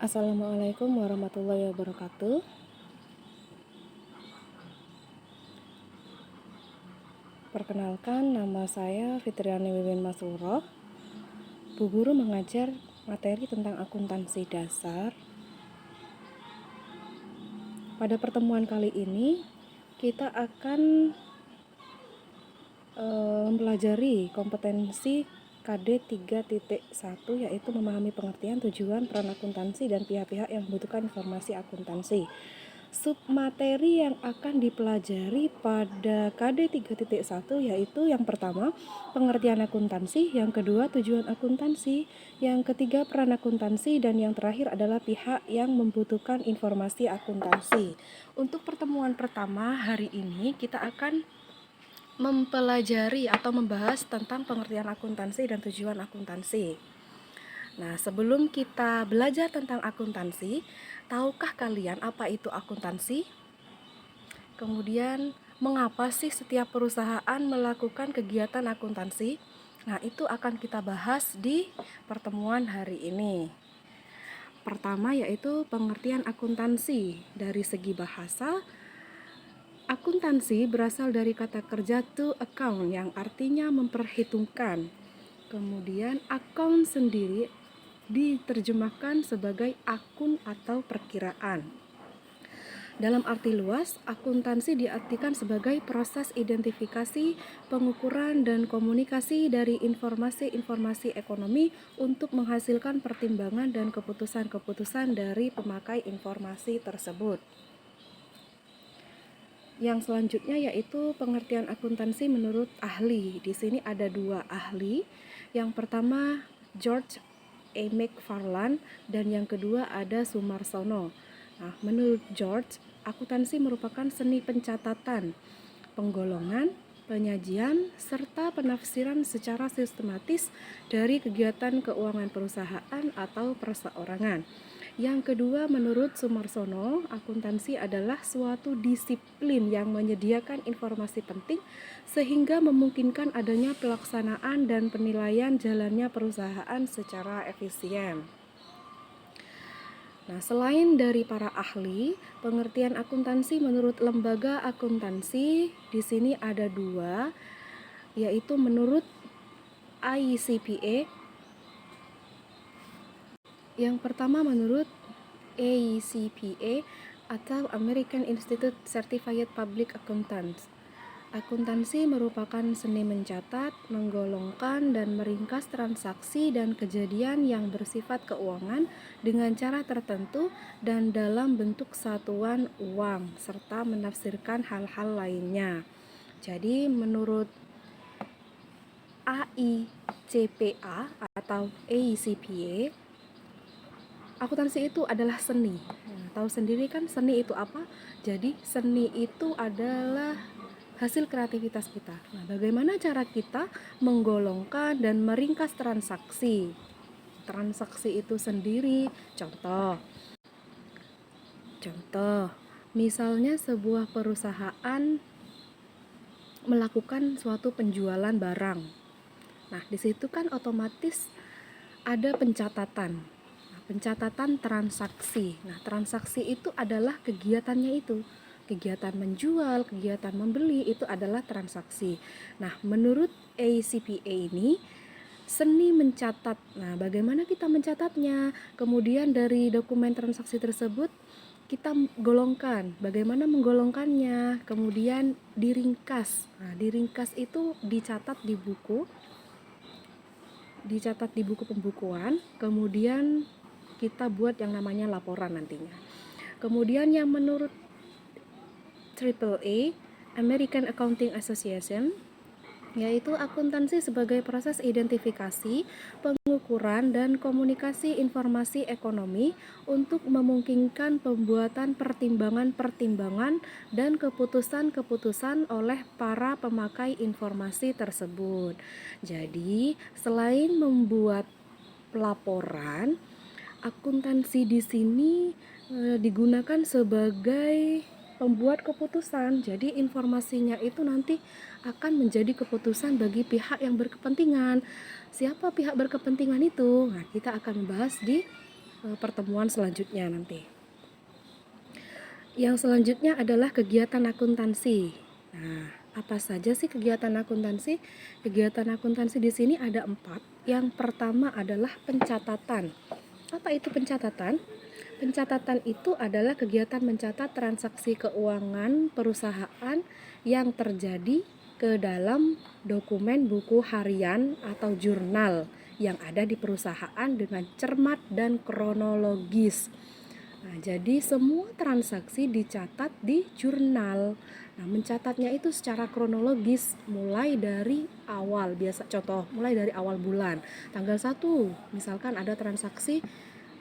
Assalamualaikum warahmatullahi wabarakatuh. Perkenalkan, nama saya Fitriani Wiwin Masuroh. Bu Guru mengajar materi tentang akuntansi dasar. Pada pertemuan kali ini, kita akan mempelajari kompetensi KD 3.1, yaitu memahami pengertian, tujuan, peran akuntansi, dan pihak-pihak yang membutuhkan informasi akuntansi. Submateri yang akan dipelajari pada KD 3.1 yaitu yang pertama, pengertian akuntansi, yang kedua, tujuan akuntansi, yang ketiga, peran akuntansi, dan yang terakhir adalah pihak yang membutuhkan informasi akuntansi. Untuk pertemuan pertama hari ini, kita akan mempelajari atau membahas tentang pengertian akuntansi dan tujuan akuntansi. Nah, sebelum kita belajar tentang akuntansi, tahukah kalian apa itu akuntansi? Kemudian, mengapa sih setiap perusahaan melakukan kegiatan akuntansi? Nah, itu akan kita bahas di pertemuan hari ini. Pertama yaitu pengertian akuntansi. Dari segi bahasa, akuntansi berasal dari kata kerja to account yang artinya memperhitungkan. Kemudian account sendiri diterjemahkan sebagai akun atau perkiraan. Dalam arti luas, akuntansi diartikan sebagai proses identifikasi, pengukuran, dan komunikasi dari informasi-informasi ekonomi untuk menghasilkan pertimbangan dan keputusan-keputusan dari pemakai informasi tersebut. Yang selanjutnya yaitu pengertian akuntansi menurut ahli. Di sini ada dua ahli. Yang pertama George A. McFarland dan yang kedua ada Sumarsono. Nah, menurut George, akuntansi merupakan seni pencatatan, penggolongan, penyajian, serta penafsiran secara sistematis dari kegiatan keuangan perusahaan atau perseorangan. Yang kedua, menurut Sumarsono, akuntansi adalah suatu disiplin yang menyediakan informasi penting sehingga memungkinkan adanya pelaksanaan dan penilaian jalannya perusahaan secara efisien. Nah, selain dari para ahli, pengertian akuntansi menurut lembaga akuntansi di sini ada dua, yaitu menurut ICPA. Yang pertama menurut AICPA atau American Institute Certified Public Accountants. Akuntansi merupakan seni mencatat, menggolongkan, dan meringkas transaksi dan kejadian yang bersifat keuangan dengan cara tertentu dan dalam bentuk satuan uang, serta menafsirkan hal-hal lainnya. Jadi menurut AICPA atau AICPA, akuntansi itu adalah seni. Tahu sendiri kan seni itu apa? Jadi seni itu adalah hasil kreativitas kita. Nah, bagaimana cara kita menggolongkan dan meringkas transaksi? Transaksi itu sendiri. Contoh, misalnya sebuah perusahaan melakukan suatu penjualan barang. Nah, di situ kan otomatis ada pencatatan. Pencatatan transaksi. Nah, transaksi itu adalah kegiatannya itu. Kegiatan menjual, kegiatan membeli itu adalah transaksi. Nah, menurut ACPA ini seni mencatat. Nah, bagaimana kita mencatatnya? Kemudian dari dokumen transaksi tersebut kita golongkan. Bagaimana menggolongkannya? Kemudian diringkas. Nah, diringkas itu dicatat di buku pembukuan, kemudian kita buat yang namanya laporan nantinya. Kemudian yang menurut AAA, American Accounting Association, yaitu akuntansi sebagai proses identifikasi, pengukuran, dan komunikasi informasi ekonomi untuk memungkinkan pembuatan pertimbangan-pertimbangan dan keputusan-keputusan oleh para pemakai informasi tersebut. Jadi, selain membuat laporan, akuntansi di sini digunakan sebagai pembuat keputusan. Jadi informasinya itu nanti akan menjadi keputusan bagi pihak yang berkepentingan. Siapa pihak berkepentingan itu? Nah, kita akan membahas di pertemuan selanjutnya nanti. Yang selanjutnya adalah kegiatan akuntansi. Nah, apa saja sih kegiatan akuntansi? Kegiatan akuntansi di sini ada 4. Yang pertama adalah pencatatan. Apa itu pencatatan? Pencatatan itu adalah kegiatan mencatat transaksi keuangan perusahaan yang terjadi ke dalam dokumen buku harian atau jurnal yang ada di perusahaan dengan cermat dan kronologis. Nah, jadi semua transaksi dicatat di jurnal. Nah, mencatatnya itu secara kronologis mulai dari awal. Biasa contoh, mulai dari awal bulan. Tanggal 1, misalkan ada transaksi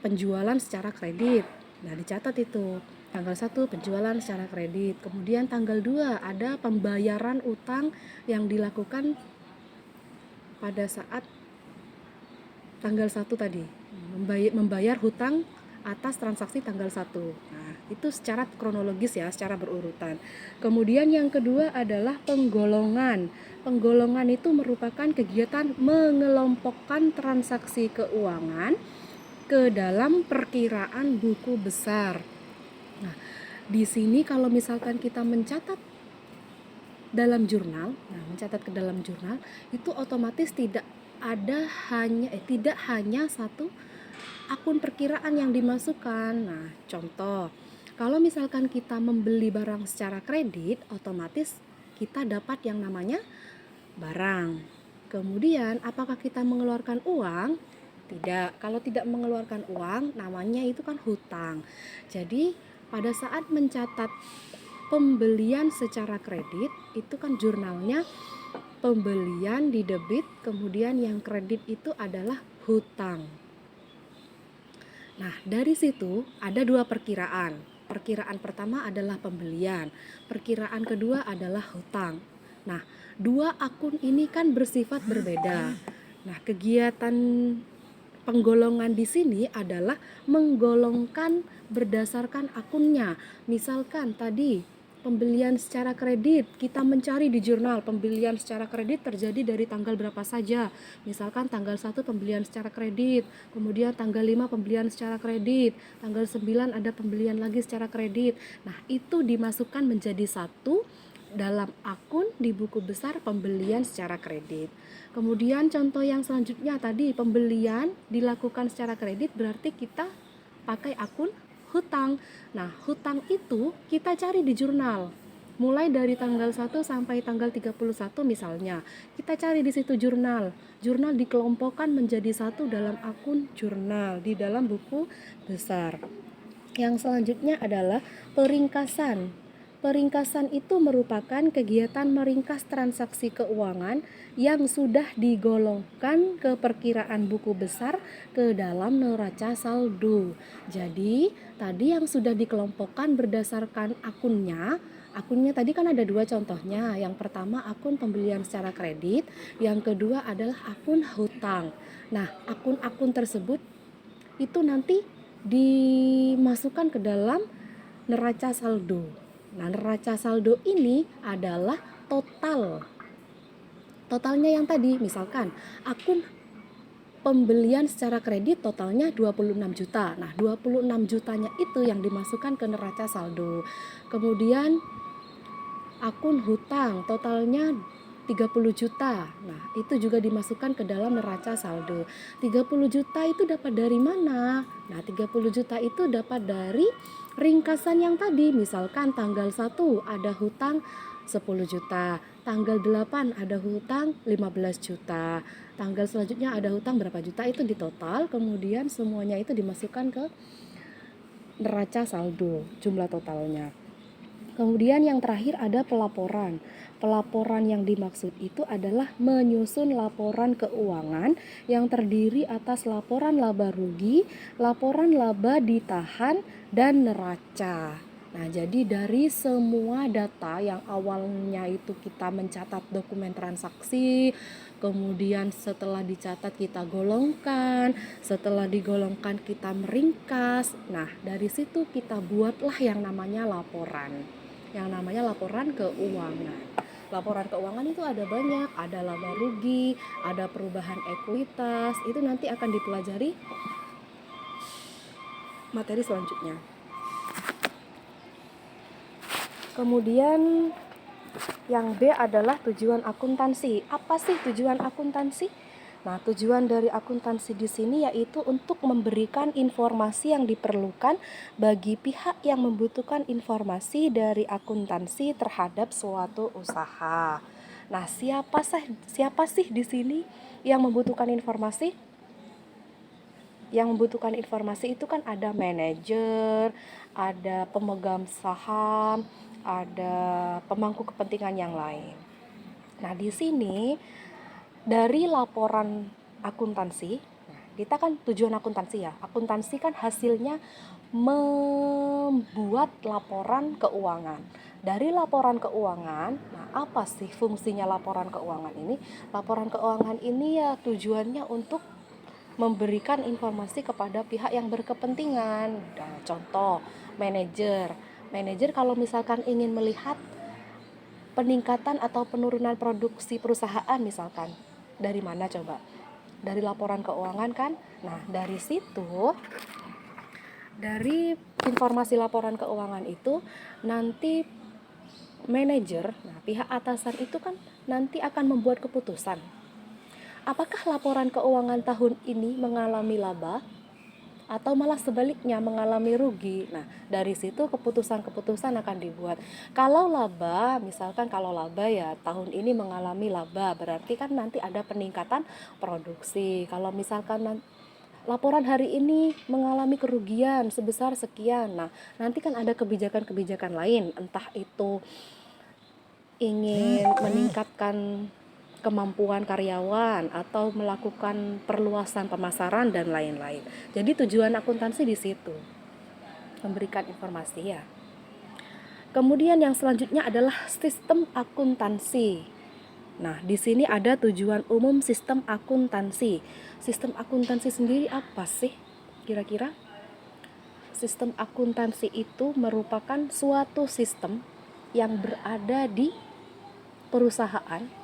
penjualan secara kredit. Nah, dicatat itu. Tanggal 1 penjualan secara kredit. Kemudian tanggal 2 ada pembayaran utang yang dilakukan pada saat tanggal 1 tadi. Membayar hutang atas transaksi tanggal 1. Nah, itu secara kronologis ya, secara berurutan. Kemudian yang kedua adalah penggolongan. Penggolongan itu merupakan kegiatan mengelompokkan transaksi keuangan ke dalam perkiraan buku besar. Nah, di sini kalau misalkan kita mencatat dalam jurnal, mencatat ke dalam jurnal itu otomatis tidak hanya satu akun perkiraan yang dimasukkan. Nah, contoh, kalau misalkan kita membeli barang secara kredit, otomatis kita dapat yang namanya barang. Kemudian, apakah kita mengeluarkan uang? Tidak. Kalau tidak mengeluarkan uang, namanya itu kan hutang. Jadi, pada saat mencatat pembelian secara kredit, itu kan jurnalnya pembelian di debit, kemudian yang kredit itu adalah hutang. Nah, dari situ ada 2 perkiraan. Perkiraan pertama adalah pembelian, perkiraan kedua adalah hutang. Nah, 2 akun ini kan bersifat berbeda. Nah, kegiatan penggolongan di sini adalah menggolongkan berdasarkan akunnya. Misalkan tadi pembelian secara kredit, kita mencari di jurnal pembelian secara kredit terjadi dari tanggal berapa saja. Misalkan tanggal 1 pembelian secara kredit, kemudian tanggal 5 pembelian secara kredit, tanggal 9 ada pembelian lagi secara kredit. Nah, itu dimasukkan menjadi satu dalam akun di buku besar pembelian secara kredit. Kemudian contoh yang selanjutnya tadi pembelian dilakukan secara kredit, berarti kita pakai akun hutang. Nah, hutang itu kita cari di jurnal. Mulai dari tanggal 1 sampai tanggal 31 misalnya. Kita cari di situ jurnal. Jurnal dikelompokkan menjadi satu dalam akun jurnal di dalam buku besar. Yang selanjutnya adalah peringkasan. Peringkasan itu merupakan kegiatan meringkas transaksi keuangan yang sudah digolongkan ke perkiraan buku besar ke dalam neraca saldo. Jadi, tadi yang sudah dikelompokkan berdasarkan akunnya tadi kan ada 2 contohnya. Yang pertama akun pembelian secara kredit, yang kedua adalah akun hutang. Nah, akun-akun tersebut itu nanti dimasukkan ke dalam neraca saldo. Nah, neraca saldo ini adalah totalnya yang tadi, misalkan akun pembelian secara kredit totalnya 26 juta. Nah, 26 jutanya itu yang dimasukkan ke neraca saldo. Kemudian akun hutang totalnya 30 juta. Nah, itu juga dimasukkan ke dalam neraca saldo. 30 juta itu dapat dari mana? Nah, 30 juta itu dapat dari ringkasan yang tadi. Misalkan tanggal 1 ada hutang 10 juta, tanggal 8 ada hutang 15 juta, tanggal selanjutnya ada hutang berapa juta, itu ditotal, kemudian semuanya itu dimasukkan ke neraca saldo, jumlah totalnya. Kemudian yang terakhir ada pelaporan. Pelaporan yang dimaksud itu adalah menyusun laporan keuangan yang terdiri atas laporan laba rugi, laporan laba ditahan, dan neraca. Nah, jadi dari semua data yang awalnya itu kita mencatat dokumen transaksi, kemudian setelah dicatat kita golongkan, setelah digolongkan kita meringkas. Nah, dari situ kita buatlah yang namanya laporan. Yang namanya laporan keuangan. Laporan keuangan itu ada banyak, ada laba rugi, ada perubahan ekuitas, itu nanti akan dipelajari materi selanjutnya. Kemudian yang B adalah tujuan akuntansi. Apa sih tujuan akuntansi? Nah, tujuan dari akuntansi di sini yaitu untuk memberikan informasi yang diperlukan bagi pihak yang membutuhkan informasi dari akuntansi terhadap suatu usaha. Nah, siapa sih di sini yang membutuhkan informasi? Yang membutuhkan informasi itu kan ada manajer, ada pemegang saham, ada pemangku kepentingan yang lain. Nah, di sini dari laporan akuntansi, kita kan tujuan akuntansi ya. Akuntansi kan hasilnya membuat laporan keuangan. Dari laporan keuangan, nah apa sih fungsinya laporan keuangan ini? Laporan keuangan ini ya tujuannya untuk memberikan informasi kepada pihak yang berkepentingan. Nah, contoh, manajer. Manajer kalau misalkan ingin melihat peningkatan atau penurunan produksi perusahaan misalkan, dari mana coba? Dari laporan keuangan kan? Nah, dari situ, dari informasi laporan keuangan itu nanti manajer, nah pihak atasan itu kan nanti akan membuat keputusan. Apakah laporan keuangan tahun ini mengalami laba atau malah sebaliknya mengalami rugi? Nah, dari situ keputusan-keputusan akan dibuat. Kalau laba, misalkan kalau laba ya tahun ini mengalami laba, berarti kan nanti ada peningkatan produksi. Kalau misalkan laporan hari ini mengalami kerugian sebesar sekian, nah nanti kan ada kebijakan-kebijakan lain, entah itu ingin meningkatkan kemampuan karyawan atau melakukan perluasan pemasaran dan lain-lain. Jadi tujuan akuntansi di situ, memberikan informasi ya. Kemudian yang selanjutnya adalah sistem akuntansi. Nah, di sini ada tujuan umum sistem akuntansi. Sistem akuntansi sendiri apa sih? Kira-kira? Sistem akuntansi itu merupakan suatu sistem yang berada di perusahaan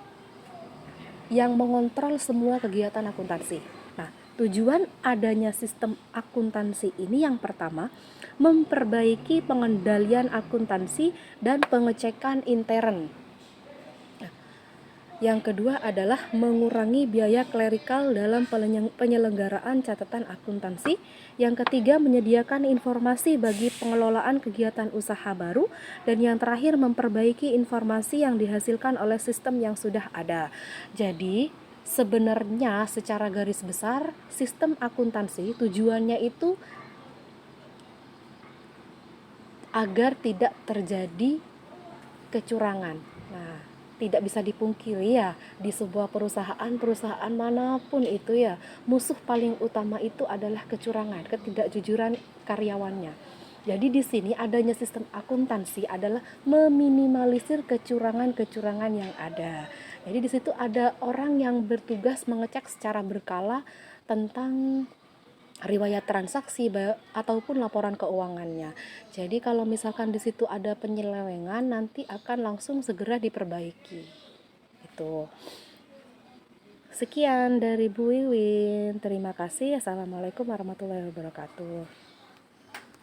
yang mengontrol semua kegiatan akuntansi. Nah, tujuan adanya sistem akuntansi ini yang pertama, memperbaiki pengendalian akuntansi dan pengecekan intern. Yang kedua adalah mengurangi biaya klerikal dalam penyelenggaraan catatan akuntansi. Yang ketiga, menyediakan informasi bagi pengelolaan kegiatan usaha baru. Dan yang terakhir, memperbaiki informasi yang dihasilkan oleh sistem yang sudah ada. Jadi, sebenarnya secara garis besar, sistem akuntansi tujuannya itu agar tidak terjadi kecurangan. Nah, tidak bisa dipungkiri ya, di sebuah perusahaan manapun itu ya, musuh paling utama itu adalah kecurangan, ketidakjujuran karyawannya. Jadi di sini adanya sistem akuntansi adalah meminimalisir kecurangan-kecurangan yang ada. Jadi di situ ada orang yang bertugas mengecek secara berkala tentang riwayat transaksi ataupun laporan keuangannya. Jadi kalau misalkan di situ ada penyelewengan, nanti akan langsung segera diperbaiki. Itu. Sekian dari Bu Wiwin. Terima kasih. Assalamualaikum warahmatullahi wabarakatuh.